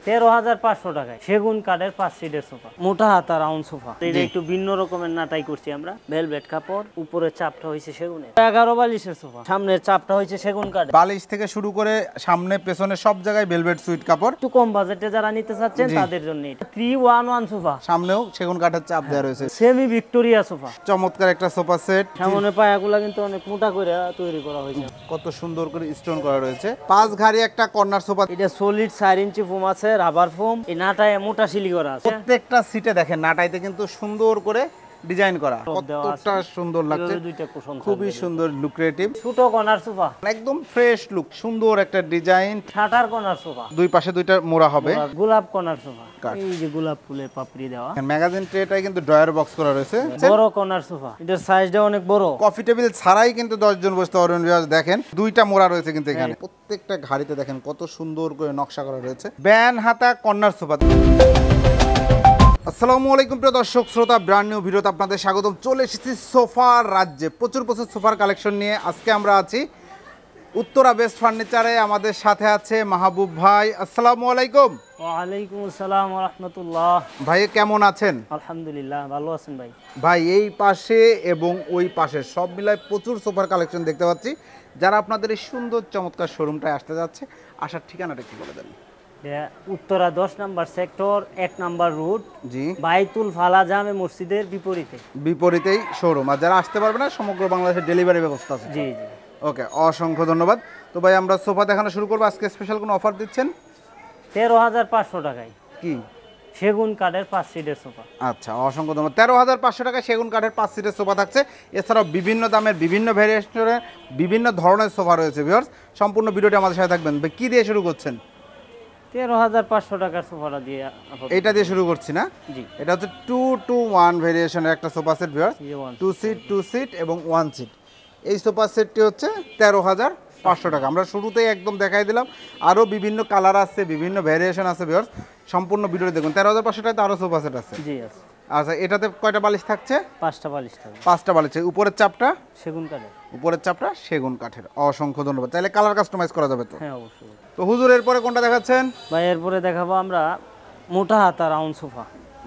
13,500 টাকায় সেগুন কাঠের 5 সিটের সোফা, মোটা হাতা রাউন্ড সোফা। এটা একটু ভিন্ন রকমের নাটাই করছি আমরা, ভেলভেট কাপড়, উপরের চাপটা হইছে সেগুনের। 11 বালিশের সোফা, সামনের চাপটা হইছে সেগুন কাঠের। বালিশ থেকে শুরু করে সামনে পেছনে সব জায়গায় ভেলভেট সুইট কাপড়। একটু কম বাজেটে যারা নিতে চাচ্ছেন তাদের জন্য এটা 311 সোফা, সামনেও সেগুন কাঠের চাপ দেওয়া রয়েছে। সেমি ভিক্টোরিয়া সোফা, চমৎকার একটা সোফা সেট। সামনে পায়াগুলা কিন্তু অনেক মোটা করে তৈরি করা হয়েছে, কত সুন্দর করে স্টোন করা রয়েছে। 5 ঘাড়ি একটা কর্নার সোফা। এটা সলিড 4 ইঞ্চি ফোম আছে, রাবার ফোম। এই নাটায় মোটা শিলি করা আছে। প্রত্যেকটা সিটে দেখেন নাটাইতে কিন্তু সুন্দর করে ডিজাইন করা, কতটা সুন্দর লাগছে, দুইটা কুশন, খুবই সুন্দর লুক্রেটিভ। ছোট কর্নার সোফা, একদম ফ্রেশ লুক, সুন্দর একটা ডিজাইন। শাটার কর্নার সোফা, দুই পাশে দুইটা মোড়া হবে। গোলাপ কর্নার সোফা, এই যে গোলাপ ফুলের পাপড়ি দেওয়া। ম্যাগাজিন ট্রেটাই কিন্তু ড্রয়ার বক্স করা রয়েছে। বড় কর্নার সোফা, এটার সাইজটা অনেক বড়, কফি টেবিল ছাড়াই কিন্তু 10 জন বসতে পারবেন। দেখেন দুইটা মোড়া রয়েছে কিন্তু এখানে। প্রত্যেকটা ঘাড়িতে দেখেন কত সুন্দর করে নকশা করা রয়েছে। ব্যান হাতা কর্নার সোফা। আসসালামু আলাইকুম প্রিয় দর্শক শ্রোতা, ব্র্যান্ড নিউ ভিডিওতে আপনাদের স্বাগতম। চলে এসেছি সোফার রাজ্যে, প্রচুর সোফার কালেকশন নিয়ে। আজকে আমরা আছি উত্তরা বেস্ট ফার্নিচারে। আমাদের সাথে আছে মাহবুব ভাই। আসসালামু আলাইকুম। ওয়ালাইকুম আসসালাম ওয়া রাহমাতুল্লাহ। ভাই কেমন আছেন? আলহামদুলিল্লাহ, ভালো আছেন ভাই। ভাই এই পাশে এবং ওই পাশে সব মিলায় প্রচুর সোফার কালেকশন দেখতে পাচ্ছি। যারা আপনাদের এই সুন্দর চমৎকার শোরুমটায় আসতে যাচ্ছে, আসার ঠিকানাটা কি বলে দেন? উত্তরা 10 নম্বর সেক্টর, 1 নম্বর রুট, জি, বাইতুল ফালা জামে মসজিদের বিপরীতেই শোরুম। আর যারা আসতে পারবে না, সমগ্র বাংলাদেশের ডেলিভারি ব্যবস্থা আছে। জি জি। ওকে, অসংখ্য ধন্যবাদ। তো ভাই আমরা সোফা দেখানো শুরু করবো। আজকে স্পেশাল কোনো অফার দিচ্ছেন? 13,500 টাকায় কি সেগুন কাঠের 5 সিটের সোফা। আচ্ছা, অসংখ্য ধন্যবাদ। 13,500 টাকায় সেগুন কাঠের 5 সিটের সোফা থাকছে। এছাড়াও বিভিন্ন দামের বিভিন্ন ভ্যারিয়েশনের বিভিন্ন ধরনের সোফা রয়েছে। ভিউয়ার্স, সম্পূর্ণ ভিডিওটি আমাদের সাথে থাকবেন। কি দিয়ে শুরু করছেন? 13,500 টাকার সোফাটা দিয়ে এইটা দিয়ে শুরু করছি না? জি। এটা হচ্ছে 2-to-1 ভেরিয়েশনের একটা সোফা সেট। ভিউয়ার্স, 2 সিট এবং 1 সিট। এই সোফা সেটটি হচ্ছে 13,500 টাকা। আমরা শুরুতেই একদম দেখাই দিলাম। আরও বিভিন্ন কালার আছে, বিভিন্ন ভ্যারিয়েশন আছে। ভিউয়ার্স, সম্পূর্ণ ভিডিওটি দেখুন। 13,500 টাকাতে আরও সোফা সেট আছে। জি আছে। আচ্ছা, এটাতে কয়টা বালিশ থাকছে? 5টা বালিশ থাকবে। 5টা বালিশ। উপরের চাপটা সেগুন কাঠের। উপরের চাপটা সেগুন কাঠের। অসংখ্য ধন্যবাদ। চাইলে কালার কাস্টমাইজ করা যাবে তো? হ্যাঁ অবশ্যই। তো হুজুর, এরপরে কোনটা দেখাচ্ছেন? ভাই এরপরে দেখাবো আমরা মোটা হাতা রাউন্ড সোফা,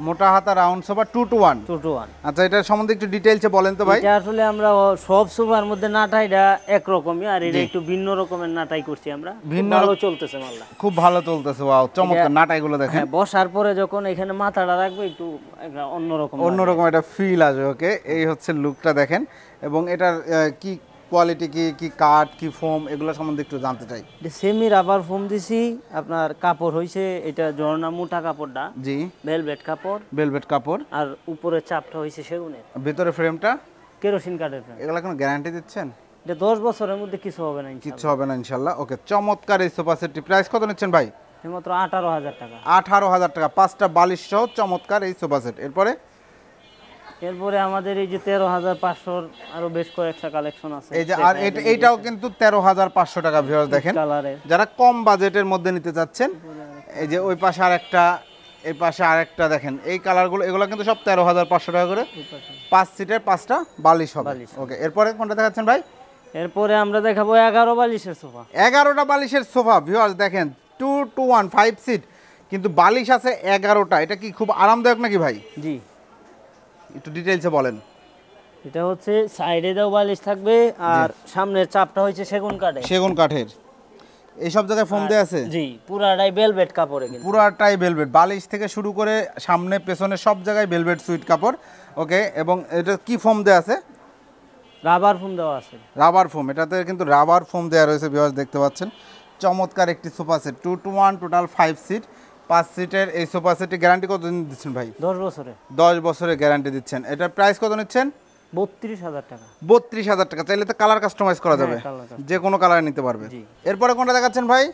মোটা হাতা রাউন্ড সোফা 2-to-1। 2-to-1। আচ্ছা, এটা সম্বন্ধে একটু ডিটেইলসে বলেন তো ভাই। এটা আসলে আমরা সব সোফার মধ্যে নাটাইটা একরকমই, আর এটা একটু ভিন্ন রকমের নাটাই করছি আমরা। ভালো চলতেছে মালটা, খুব ভালো চলতেছে। ওয়াও, চমৎকার নাটাইগুলো দেখেন। হ্যাঁ, বসার পরে যখন এখানে মাথাটা রাখবে একটু অন্যরকম একটা ফিল আসবে। ওকে, এই হচ্ছে লুকটা দেখেন। এবং এটার কি কোয়ালিটি, কি কাঠ, কি ফোম, এগুলো সম্বন্ধে একটু জানতে চাই। সেমি রাবার ফোম দিছি। আপনার কাপড় হইছে এটা ঝর্ণা মোটা কাপড়টা। জি, ভেলভেট কাপড়। ভেলভেট কাপড়। আর উপরের চাপটা হইছে সেগুনের। ভিতরে ফ্রেমটা কেরোসিন কাঠের ফ্রেম। এগুলা কোনো গ্যারান্টি দিচ্ছেন? এটা 10 বছরের মধ্যে কিছু হবে না, কিছু হবে না ইনশাল্লাহ। ওকে, চমৎকার এই সোফা সেটটি প্রাইস কত নিচ্ছেন ভাই? মাত্র 18,000 টাকা। 18,000 টাকা, 5টা বালিশ সহ চমৎকার এই সোফা সেট। এরপরে আমাদের এই যে 13,500 আরো বেশ কয়েকটা কালেকশন আছে। এই যে, আর এইটাও কিন্তু 13,500 টাকা। ভিউয়ার্স দেখেন, যারা কম বাজেটের মধ্যে নিতে চাচ্ছেন, এই যে ওই পাশে আরেকটা, এই পাশে আরেকটা দেখেন। এই কালারগুলো, এগুলো কিন্তু সব 13,500 টাকা করে। 5 সিটের 5টা বালিশ হবে। ওকে, এরপরে কোনটা দেখাচ্ছেন ভাই? এরপরে আমরা দেখাবো 11 বালিশের সোফা। 11টা বালিশের সোফা। ভিউয়ার্স দেখেন, 2-to-1 5 সিট, কিন্তু বালিশ আছে 11টা। এটা কি খুব আরামদায়ক নাকি ভাই? জি, একটু ডিটেইলসে বলেন। এটা হচ্ছে সাইডে দাও বালিশ থাকবে, আর সামনের চাপটা হচ্ছে সেগুন কাঠের। সেগুন কাঠের। এই সব জায়গায় ফোম দেয়া আছে? জি, পুরাটাই ভেলভেট কাপড়ে কিন্তু। পুরাটাই ভেলভেট, বালিশ থেকে শুরু করে সামনে পেছনে সব জায়গায় ভেলভেট সুইট কাপড়। ওকে, এবং এটা কি ফোম দেয়া আছে? রাবার ফোম দেওয়া আছে। Rubber foam. এটাতে কিন্তু রাবার ফোম দেওয়া রয়েছে। ভিউয়ার্স দেখতে পাচ্ছেন, চমৎকার একটি sofa set. 2-to-1 total 5 seat, 5 সিটের এই সোফা সেটটি গ্যারান্টি কত দিন দিচ্ছেন ভাই? 10 বছরে। 10 বছরের গ্যারান্টি দিচ্ছেন। এটার প্রাইস কত নিচ্ছেন? 32,000 টাকা। 32,000 টাকা। চাইলে তো কালার কাস্টমাইজ করা যাবে, যে কোনো কালার নিতে পারবে। এরপরে কোনটা দেখাচ্ছেন ভাই?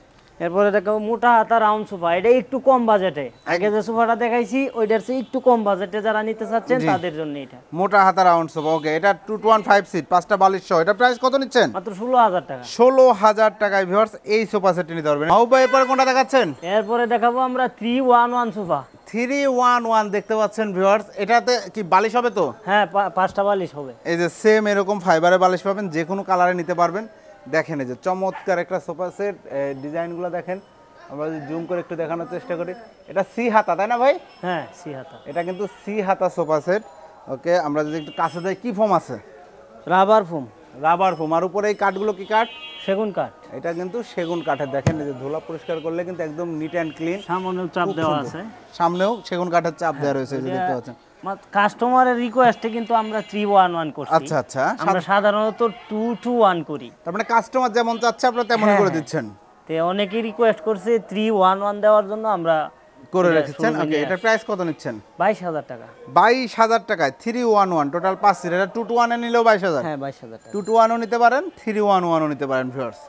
এরপরে দেখাবো মোটা হাতা রাউন্ড সোফা। এটা একটু কম বাজেটে। আগে যে সোফাটা দেখাইছি ওইটার চেয়ে একটু কম বাজেটে যারা নিতে চাচ্ছেন তাদের জন্য এটা। মোটা হাতা রাউন্ড সোফা। ওকে, এটা 2-to-1 5 সিট, 5টা বালিশ সহ। এটা প্রাইস কত নিচ্ছেন? মাত্র 16,000 টাকা। 16,000 টাকায় ভিউয়ার্স এই সোফা সেটটি নিতে পারবেন। হাউ ভাই, এরপরে কোনটা দেখাচ্ছেন? এরপরে দেখাবো আমরা 311 সোফা। 311 দেখতে পাচ্ছেন ভিউয়ার্স। এটাতে কি বালিশ হবে তো? হ্যাঁ, 5টা বালিশ হবে। এই যে সেম এরকম ফাইবারের বালিশ পাবেন, যে কোনো কালারে নিতে পারবেন। দেখেন, এই যে চমৎকার একটা সোফা সেট। ডিজাইনগুলো দেখেন, আমরা যদি জুম করে একটু দেখানোর চেষ্টা করি, এটা সি হাতা তাই না ভাই? হ্যাঁ, সি হাতা। এটা কিন্তু সি হাতা সোফা সেট। ওকে, আমরা যদি একটু কাছে যাই, কি ফোম আছে? Rubber foam. Rubber foam. আর উপরে এই কাঠগুলো কি কাঠ? সেগুন কাঠ। এটা কিন্তু সেগুন কাঠের। দেখেন এই যে ধুলা পরিষ্কার করলে কিন্তু একদম নিট অ্যান্ড ক্লিন। সামনেও চাপ দেওয়া আছে। সামনেও সেগুন কাঠের চাপ দেওয়া রয়েছে, এই যে দেখতে পাচ্ছেন। কাস্টমারের রিকোয়েস্টে কিন্তু আমরা 3-1-1 করছি। আচ্ছা আচ্ছা, আমরা সাধারণত 2-2-1 করি। তার মানে কাস্টমার যেমন চাচ্ছে আপনারা তেমনই করে দিচ্ছেন। তে অনেকেই রিকোয়েস্ট করছে 3-1-1 দেওয়ার জন্য আমরা করে রেখেছেন। ওকে, এটার প্রাইস কত নিচ্ছেন? 22,000 টাকা। 22,000 টাকায় 3-1-1 টোটাল 5 সিট। এটা 2-1 এ নিলেও 22,000। হ্যাঁ, 22,000 টাকা। 2-1 ও নিতে পারেন, 3-1-1 ও নিতে পারেন ভিউয়ার্স।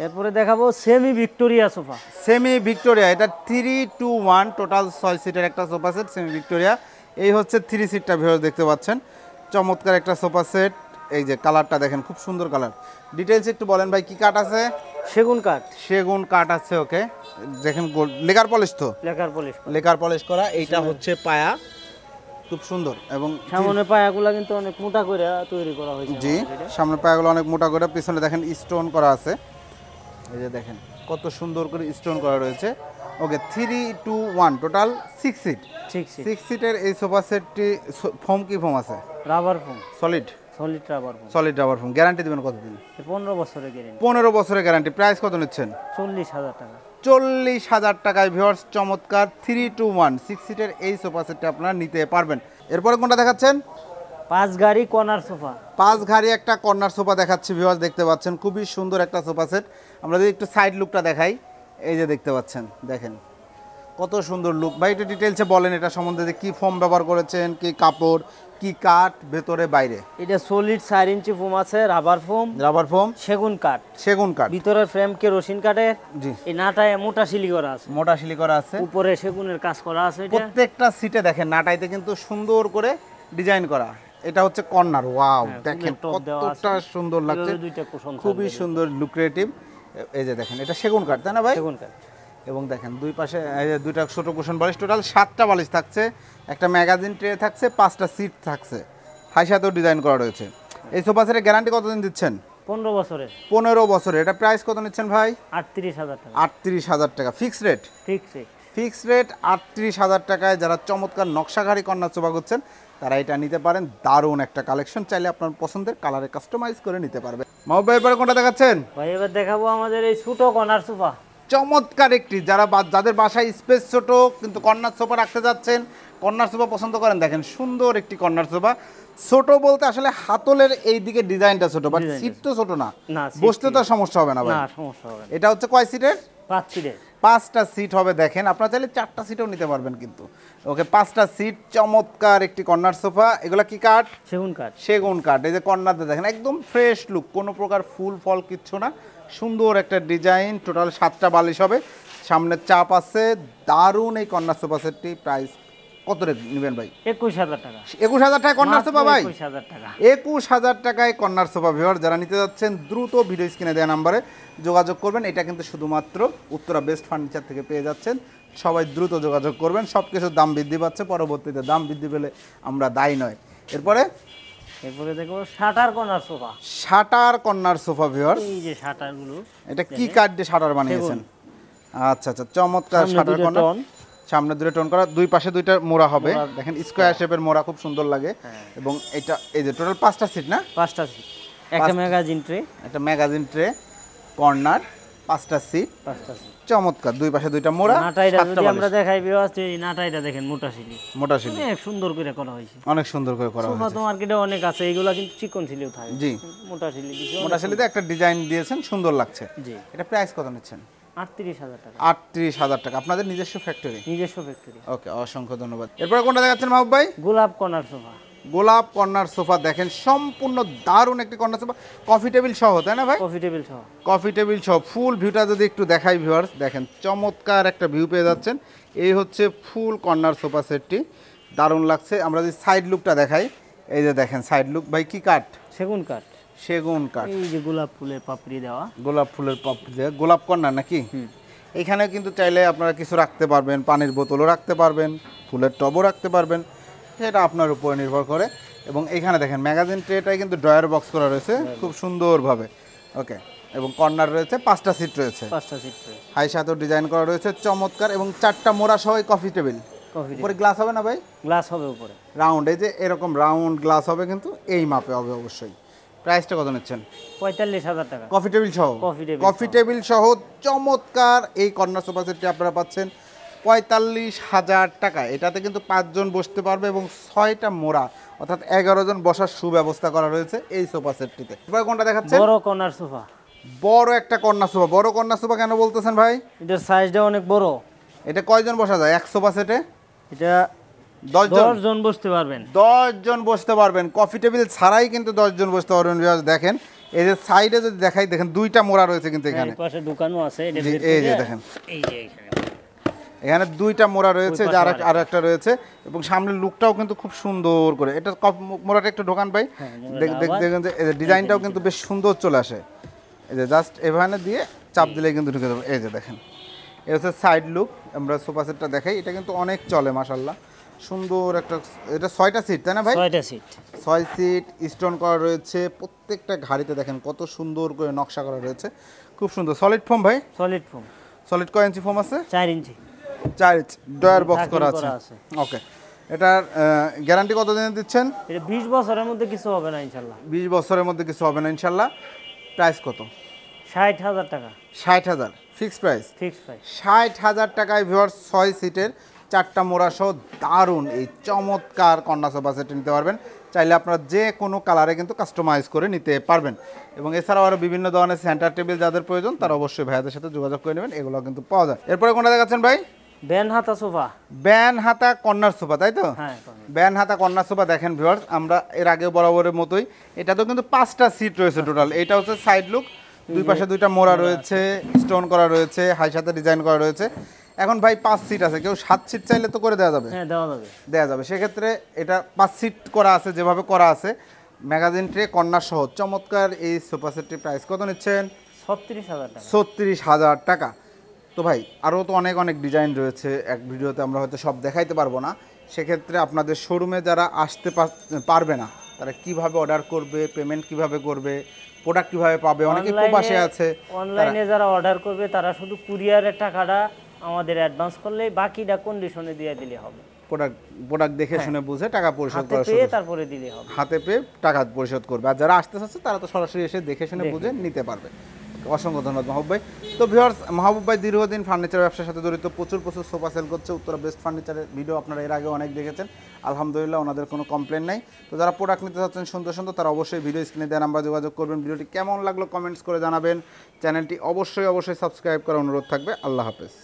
এরপরে দেখাবো semi Victoria sofa. Semi Victoria, এটা 3-2-1 টোটাল 6 সিটের একটা সোফা সেট সেমি ভিক্টোরিয়া। এই হচ্ছে 3 সিটটা ভিউয়ার্স দেখতে পাচ্ছেন। চমৎকার একটা সোফা সেট। এই যে কালারটা দেখেন, খুব সুন্দর কালার। ডিটেইলস একটু বলেন ভাই, কি কাঠ আছে? সেগুন কাঠ। সেগুন কাঠ আছে। ওকে, দেখেন লেকার পলিশ তো, লেকার পলিশ করা। এইটা হচ্ছে পায়া, খুব সুন্দর। এবং সামনে পায়াগুলো কিন্তু অনেক মোটা করে তৈরি করা হয়েছে। জি, সামনে পায়াগুলো অনেক মোটা করে, পিছনে দেখেন স্টোন করা আছে। এই যে দেখেন কত সুন্দর করে স্টোন করা রয়েছে। ওকে, 3-2-1 টোটাল 6 সিট। 6 সিটের এই সোফা সেটটি ফোম কি ফোম আছে? Rubber foam. Solid rubber foam. Solid rubber foam. Guarantee দিবেন কতদিন? 15 বছরের গ্যারান্টি। 15 বছরের গ্যারান্টি। প্রাইস কত নিচ্ছেন? 40,000 টাকা। 40,000 টাকায় ভিউয়ার্স চমৎকার 3-2-1 6 সিটের এই সোফা সেটটা আপনারা নিতে পারবেন। এরপরে কোনটা দেখাচ্ছেন? 5 গাড়ি কর্নার সোফা। 5 ঘাড়ি একটা কর্নার সোফা দেখাচ্ছি ভিউয়ার্স, দেখতে পাচ্ছেন খুবই সুন্দর একটা সোফা সেট। আমরা যদি একটু সাইড লুকটা দেখাই, এই যে দেখতে পাচ্ছেন, দেখেন কত সুন্দর লুক। ভাই একটু ডিটেইলসে বলেন এটা সম্বন্ধে, যে কি ফোম ব্যবহার করেছেন, কি কাপড়, কি কাঠ ভেতরে বাইরে? এটা সলিড 4 ইঞ্চি ফোম আছে, রাবার ফোম। রাবার ফোম, সেগুন কাঠ। সেগুন কাঠ। ভিতরের ফ্রেম কেরোসিন কাঠের। জি। এই নাটায় মোটা সিলি করা আছে। মোটা সিলি করা আছে। উপরে সেগুনের কাজ করা আছে। এটা প্রত্যেকটা সিটে দেখেন নাটাইতে কিন্তু সুন্দর করে ডিজাইন করা। এটা হচ্ছে কর্নার। ওয়াও, দেখেন কতটা সুন্দর লাগছে, দুইটা কুশন খুবই সুন্দর লুক্রেটিভ। এই যে দেখেন এটা সেগুন কাঠ তাই না ভাই? সেগুন কাঠ। এবং দেখেন দুই পাশে এই যে দুইটা ছোট কুশন বালিশ, টোটাল 7টা বালিশ থাকছে, একটা ম্যাগাজিন ট্রে থাকছে, 5টা সিট থাকছে, হাই সাথেও ডিজাইন করা রয়েছে। এই সোফা সেটের গ্যারান্টি কতদিন দিচ্ছেন? 15 বছরের। 15 বছরের। এটা প্রাইস কত নিচ্ছেন ভাই? 38,000 টাকা। 38,000 টাকা ফিক্সড রেট। ফিক্সড রেট 38,000 টাকায়। যারা চমৎকার নকশাঘারি কর্নার সোফা করছেন তারা এটা নিতে পারেন। দারুণ একটা কালেকশন, চাইলে আপনার পছন্দের কালারে কাস্টমাইজ করে নিতে পারবে। মাহবুব ভাই এবারে কোনটা দেখাচ্ছেন? ভাই এবার দেখাবো আমাদের এই ছোট কর্নার সোফা। চমৎকার একটি, যাদের বাসায় স্পেস ছোট কিন্তু কর্নার সোফা রাখতে যাচ্ছেন, কর্নার সোফা পছন্দ করেন, দেখেন সুন্দর একটি কর্নার সোফা। ছোট বলতে আসলে হাতলের এই দিকে ডিজাইনটা ছোট, বাট সিট তো ছোট না, বসতে তো সমস্যা হবে না ভাই? না, সমস্যা হবে না। এটা হচ্ছে কয় সিটের? 5 সিটের। 5টা সিট হবে। দেখেন আপনারা চাইলে 4টা সিটও নিতে পারবেন কিন্তু। ওকে, 5টা সিট, চমৎকার একটি কর্নার সোফা। এগুলা কি কাঠ? সেগুন কাঠ। সেগুন কাঠ। এই যে কর্নারতে দেখেন একদম ফ্রেশ লুক, কোনো প্রকার ফুল ফল কিচ্ছু না, সুন্দর একটা ডিজাইন। টোটাল 7টা বালিশ হবে, সামনে চাপ আছে। দারুণ এই কর্নার সোফা সেটটি। প্রাইস কত রেট নেবেন ভাই? 21,000 টাকা। 21,000 টাকায় কর্নার সোফা ভাই? 21,000 টাকা। 21,000 টাকায় কর্নার সোফা। ভিউয়ার যারা নিতে যাচ্ছেন দ্রুত ভিডিও স্ক্রিনে দেওয়া নাম্বারে যোগাযোগ করবেন। এটা কিন্তু শুধুমাত্র উত্তরা বেস্ট ফার্নিচার থেকে পেয়ে যাচ্ছেন। সবাই দ্রুত যোগাযোগ করবেন। সব কিছুর দাম বৃদ্ধি পাচ্ছে, পরবর্তীতে দাম বৃদ্ধি পেলে আমরা দায়ী নয়। এরপরে দেখো shutter corner sofa. Shutter corner sofa viewer, এই যে শাটার গুলো, এটা কি কাঠ দিয়ে শাটার বানিয়েছেন? আচ্ছা আচ্ছা, চমৎকার শাটার কর্নার। সামনে দুটো টোন করা, দুই পাশে দুইটা মোড়া হবে। দেখেন স্কোয়ার শেপের মোড়া, খুব সুন্দর লাগে। এবং এটা এই যে টোটাল 5টা সিট না? 5টা সিট, একটা ম্যাগাজিন ট্রে, একটা ম্যাগাজিন ট্রে, কর্নার, 5টা সিট। চমৎকার, দুই পাশে দুইটা মোড়া। নাটাইটা যদি আমরা দেখাই ভিউয়ার্স, এই নাটাইটা দেখেন মোটা সিলি, মোটা সিলি অনেক সুন্দর করে করা হয়েছে। অনেক সুন্দর করে করা হয়েছে। সোফা তো মার্কেটে অনেক আছে, এইগুলা কিন্তু চিকন সিলিও থাকে। জি, মোটা সিলি দিয়েছে, মোটা সিলিতে একটা ডিজাইন দিয়েছেন, সুন্দর লাগছে। জি। এটা প্রাইস কত নিচ্ছেন? 38,000 টাকা। 38,000 টাকা। আপনাদের নিজস্ব ফ্যাক্টরি? নিজস্ব ফ্যাক্টরি। ওকে, অসংখ্য ধন্যবাদ। এরপরে কোনটা দেখাচ্ছেন মাহবুব ভাই? গোলাপ কর্নার সোফা। গোলাপ কর্নার সোফা দেখেন, সম্পূর্ণ দারুণ একটি কর্নার সোফা, কফি টেবিল সহ তাই না ভাই? কফি টেবিল সহ। কফি টেবিল সহ ফুল ভিউটা যদি একটু দেখাই ভিউয়ার্স, দেখেন চমৎকার একটা ভিউ পেয়ে যাচ্ছেন। এই হচ্ছে ফুল কর্নার সোফা সেটটি, দারুণ লাগছে। আমরা যদি সাইড লুকটা দেখাই, এই যে দেখেন সাইড লুক। ভাই কি কাঠ? সেগুন কাঠ। সেগুন কাঠ। এই যে গোলাপ ফুলের পাপড়ি দেওয়া, গোলাপ ফুলের পাপড়ি দেওয়া, গোলাপ কর্নার নাকি? এখানে কিন্তু চাইলে আপনারা কিছু রাখতে পারবেন, পানির বোতলও রাখতে পারবেন, ফুলের টবও রাখতে পারবেন, সেটা আপনার উপরে নির্ভর করে। এবং এখানে দেখেন ম্যাগাজিন ট্রেটাই কিন্তু ড্রয়ার বক্স করা রয়েছে খুব সুন্দরভাবে। ওকে, এবং কর্নার রয়েছে, 5টা সিট রয়েছে, 5টা সিট রয়েছে, হাই সাথেও ডিজাইন করা রয়েছে চমৎকার, এবং 4টা মোড়া সহ কফি টেবিল। কফি উপরে গ্লাস হবে না ভাই? গ্লাস হবে উপরে, রাউন্ড, এই যে এরকম রাউন্ড গ্লাস হবে, কিন্তু এই মাপে হবে অবশ্যই। প্রাইসটা কত নিচ্ছেন? 45,000 টাকা। কফি টেবিল সহ, কফি টেবিল সহ চমৎকার এই কর্নার সোফা সেটটি আপনারা পাচ্ছেন 45,000 টাকা। এটাতে কিন্তু 5 জন বসতে পারবে এবং 6টা মোড়া অর্থাৎ 11 জন বসার সুব্যবস্থা করা রয়েছে এই সোফা সেটটিতে। এবার কোনটা দেখাচ্ছেন? বড় কর্নার সোফা। বড় একটা কর্নার সোফা। বড় কর্নার সোফা কেন বলতেছেন ভাই? এটার সাইজটা অনেক বড়। এটা কয়জন বসা যায় এক সোফা সেটে? এটা 10 জন বসতে পারবেন। 10 জন বসতে পারবেন, কফি টেবিল ছাড়াই কিন্তু 10 জন বসতে পারবেন। দেখেন এই যে সাইডে যদি দেখাই, দেখেন 2টা মোড়া রয়েছে কিন্তু এখানে, এই পাশে দোকানও আছে, এটা জি, বের এই করে যে দেখেন এই যে এখানে এখানে 2টা মোড়া রয়েছে, ওই পাশে যার আর একটা রয়েছে, এবং সামনের লুকটাও কিন্তু খুব সুন্দর করে। এটা মোড়াটা একটু ঢোকান ভাই, হ্যাঁ, মোড়াটা দেখেন যে ডিজাইনটাও কিন্তু বেশ সুন্দর চলে আসে। এই যে জাস্ট এখানে দিয়ে চাপ দিলেই কিন্তু ঢুকে যাবে। এই যে দেখেন, এটা হচ্ছে সাইড লুক। আমরা সোফা সেটটা দেখাই, এটা কিন্তু অনেক চলে মাশাআল্লাহ, সুন্দর একটা। এটা 6টা সিট তাই না ভাই? 6টা সিট, 6 সিট, স্টোন করা রয়েছে প্রত্যেকটা ঘাড়িতে, দেখেন কত সুন্দর করে নকশা করা রয়েছে, খুব সুন্দর। সলিড ফোম ভাই? Solid foam. সলিড কয় ইঞ্চি ফোম আছে? 4 ইঞ্চি। 4 ইঞ্চি ডয়ার বক্স থাকলে করা আছে। ওকে, এটার গ্যারান্টি কত দিন দিচ্ছেন? এটা 20 বছরের মধ্যে কিছু হবে না ইনশাআল্লাহ। 20 বছরের মধ্যে কিছু হবে না ইনশাআল্লাহ। প্রাইস কত? 60,000 টাকা। 60,000 ফিক্সড প্রাইস। ফিক্স প্রাইস 60,000 টাকায় ভিউয়ার্স 6 সিটের 4টা মোড়া সহ দারুণ এই চমৎকার কর্নার সোফা সেট নিতে পারবেন। চাইলে আপনারা যে কোনো কালারে কিন্তু কাস্টমাইজ করে নিতে পারবেন। এবং এছাড়াও আরও বিভিন্ন ধরনের সেন্টার টেবিল যাদের প্রয়োজন তারা অবশ্যই ভাইয়াদের সাথে যোগাযোগ করে নেবেন, এগুলো কিন্তু পাওয়া যায়। এরপরে কোনটা দেখাচ্ছেন ভাই? ব্যান হাতা সোফা। ব্যান হাতা কর্নার সোফা, তাই তো? হ্যাঁ, ব্যান হাতা কর্নার সোফা। দেখেন ভিউয়ার্স, আমরা এর আগে বরাবরের মতোই এটাতেও কিন্তু 5টা সিট রয়েছে টোটাল। এটা হচ্ছে সাইড লুক, দুই পাশে 2টা মোড়া রয়েছে, স্টোন করা রয়েছে, হাই সাথে ডিজাইন করা রয়েছে। এখন ভাই 5 সিট আছে, কেউ 7 সিট চাইলে তো করে দেওয়া যাবে। হ্যাঁ, দেওয়া যাবে। দেওয়া যাবে, সেক্ষেত্রে এটা 5 সিট করা আছে, যেভাবে করা আছে ম্যাগাজিন ট্রে কর্নার সহ চমৎকার এই সোফা সেটটির প্রাইস কত নিচ্ছেন? 36,000 টাকা। 36,000 টাকা। তো ভাই আরও তো অনেক অনেক ডিজাইন রয়েছে, এক ভিডিওতে আমরা হয়তো সব দেখাইতে পারবো না। সেক্ষেত্রে আপনাদের শোরুমে যারা আসতে পারবে না তারা কিভাবে অর্ডার করবে, পেমেন্ট কিভাবে করবে, প্রোডাক্ট কিভাবে পাবে? অনেকে প্রবাসে আছে। অনলাইনে যারা অর্ডার করবে তারা শুধু কুরিয়ারের টাকাটা আমাদের অ্যাডভান্স করলে বাকিটা কন্ডিশনে দিয়ে দিলে হবে। প্রোডাক্ট দেখে শুনে বুঝে টাকা পরিশোধ হাতে করা পেয়ে তারপরে দিলে হবে। হাতে পেয়ে টাকা পরিশোধ করবে। আর যারা আসতে চাচ্ছে তারা তো সরাসরি এসে দেখে শুনে বুঝে নিতে পারবে। অসংখ্য ধন্যবাদ মাহবুব ভাই। তো ভিউয়ার্স, মাহবুব ভাই দীর্ঘদিন ফার্নিচার ব্যবসার সাথে জড়িত, প্রচুর সোফা সেল করছে। উত্তরা বেস্ট ফার্নিচারের ভিডিও আপনারা এর আগে অনেক দেখেছেন, আলহামদুলিল্লাহ ওনাদের কোনো কমপ্লেন নাই। তো যারা প্রোডাক্ট নিতে চাচ্ছেন সুন্দর সুন্দর, তারা অবশ্যই ভিডিও স্ক্রিনে দেওয়া নাম্বার যোগাযোগ করবেন। ভিডিওটি কেমন লাগলো কমেন্টস করে জানাবেন। চ্যানেলটি অবশ্যই সাবস্ক্রাইব করার অনুরোধ থাকবে। আল্লাহ হাফেজ।